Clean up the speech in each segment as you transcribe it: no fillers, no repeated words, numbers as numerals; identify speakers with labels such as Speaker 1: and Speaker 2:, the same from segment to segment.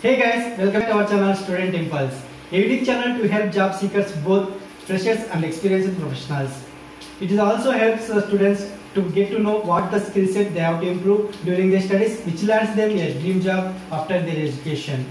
Speaker 1: Hey guys, welcome to our channel Student Impulse, a unique channel to help job seekers, both freshers and experienced professionals. It is also helps students to get to know what the skill set they have to improve during their studies, which lands them a dream job after their education.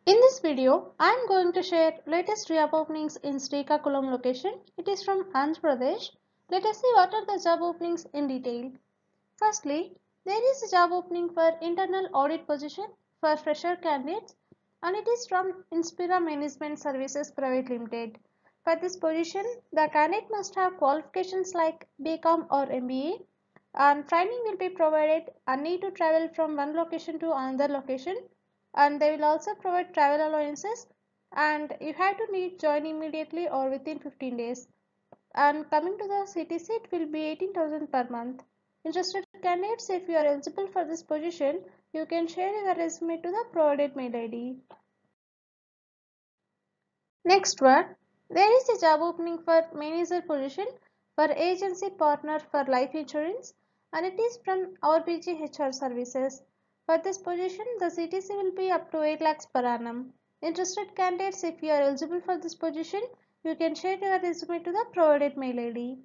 Speaker 2: In this video, I am going to share latest job openings in Srikakulam location. It is from Andhra Pradesh. Let us see what are the job openings in detail. Firstly, there is a job opening for internal audit position for fresher candidates, and it is from Inspira Management Services Private Limited. For this position, the candidate must have qualifications like BCom or MBA, and training will be provided and need to travel from one location to another location, and they will also provide travel allowances, and you have to need join immediately or within 15 days. And coming to the CTC, it will be 18,000 per month. Interested candidates, if you are eligible for this position, you can share your resume to the provided mail ID. Next one, there is a job opening for manager position for agency partner for life insurance, and it is from RBG HR services. For this position, the CTC will be up to 8 lakhs per annum. Interested candidates, if you are eligible for this position, you can share your resume to the provided mail ID.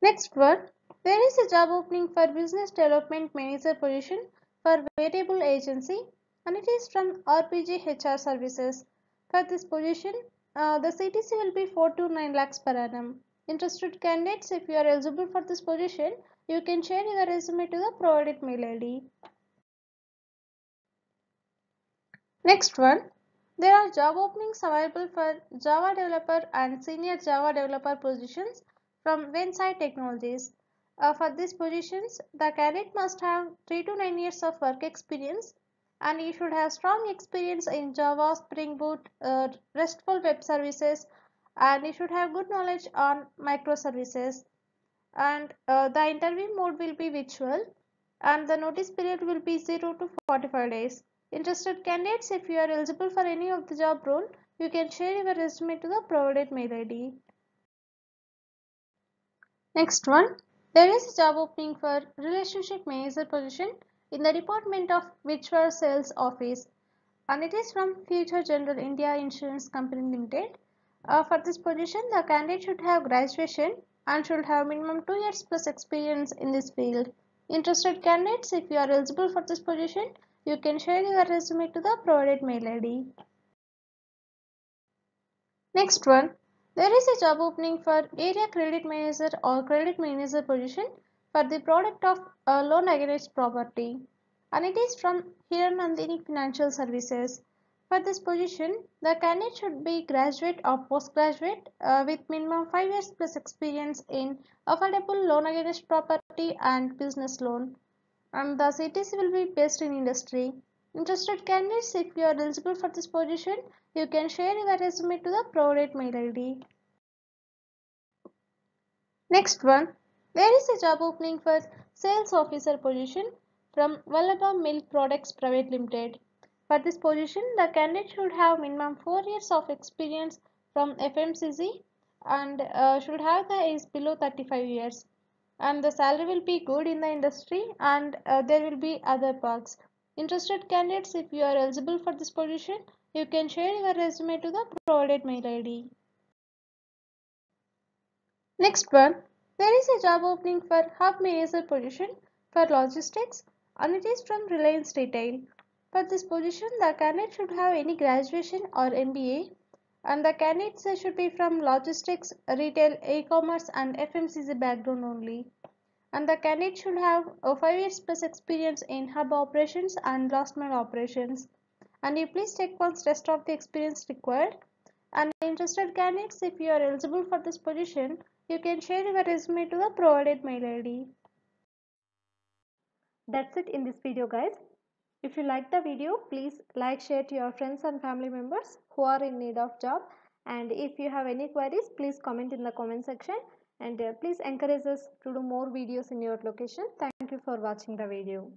Speaker 2: Next one, there is a job opening for business development manager position for variable agency, and it is from RPG HR services. For this position, the CTC will be 4 to 9 lakhs per annum. Interested candidates, if you are eligible for this position, you can share your resume to the provided mail ID. Next one, there are job openings available for Java developer and senior Java developer positions from Vensai Technologies. For these positions, the candidate must have 3 to 9 years of work experience, and you should have strong experience in Java, Spring Boot, RESTful web services, and you should have good knowledge on microservices. And the interview mode will be virtual, and the notice period will be 0 to 45 days. Interested candidates, if you are eligible for any of the job role, you can share your resume to the provided mail ID. Next one, there is a job opening for relationship manager position in the department of virtual sales office, and it is from Future General India Insurance Company Limited. For this position, the candidate should have graduation and should have minimum 2 years plus experience in this field. Interested candidates, if you are eligible for this position, you can share your resume to the provided mail ID. Next one, there is a job opening for area credit manager or credit manager position for the product of loan against property, and it is from Hiranandini Financial Services. For this position, the candidate should be graduate or postgraduate with minimum 5 years plus experience in affordable loan against property and business loan, and the CTC will be based in industry. Interested candidates, if you are eligible for this position, you can share your resume to the provided mail ID. Next one, there is a job opening for sales officer position from Vallabha Milk Products Private Limited. For this position, the candidate should have minimum 4 years of experience from FMCG and should have the age below 35 years. And the salary will be good in the industry, and there will be other perks. Interested candidates, if you are eligible for this position, you can share your resume to the provided mail ID. Next one, there is a job opening for hub manager position for logistics, and it is from Reliance Retail. For this position, the candidate should have any graduation or MBA, and the candidates should be from logistics, retail, e-commerce and FMCG background only. And the candidate should have 5 years plus experience in hub operations and last mile operations. And you please check once rest of the experience required. And interested candidates, if you are eligible for this position, you can share your resume to the provided mail ID. That's it in this video, guys. If you like the video, please like, share to your friends and family members who are in need of job. And if you have any queries, please comment in the comment section. And please encourage us to do more videos in your location. Thank you.
Speaker 3: you for watching the video.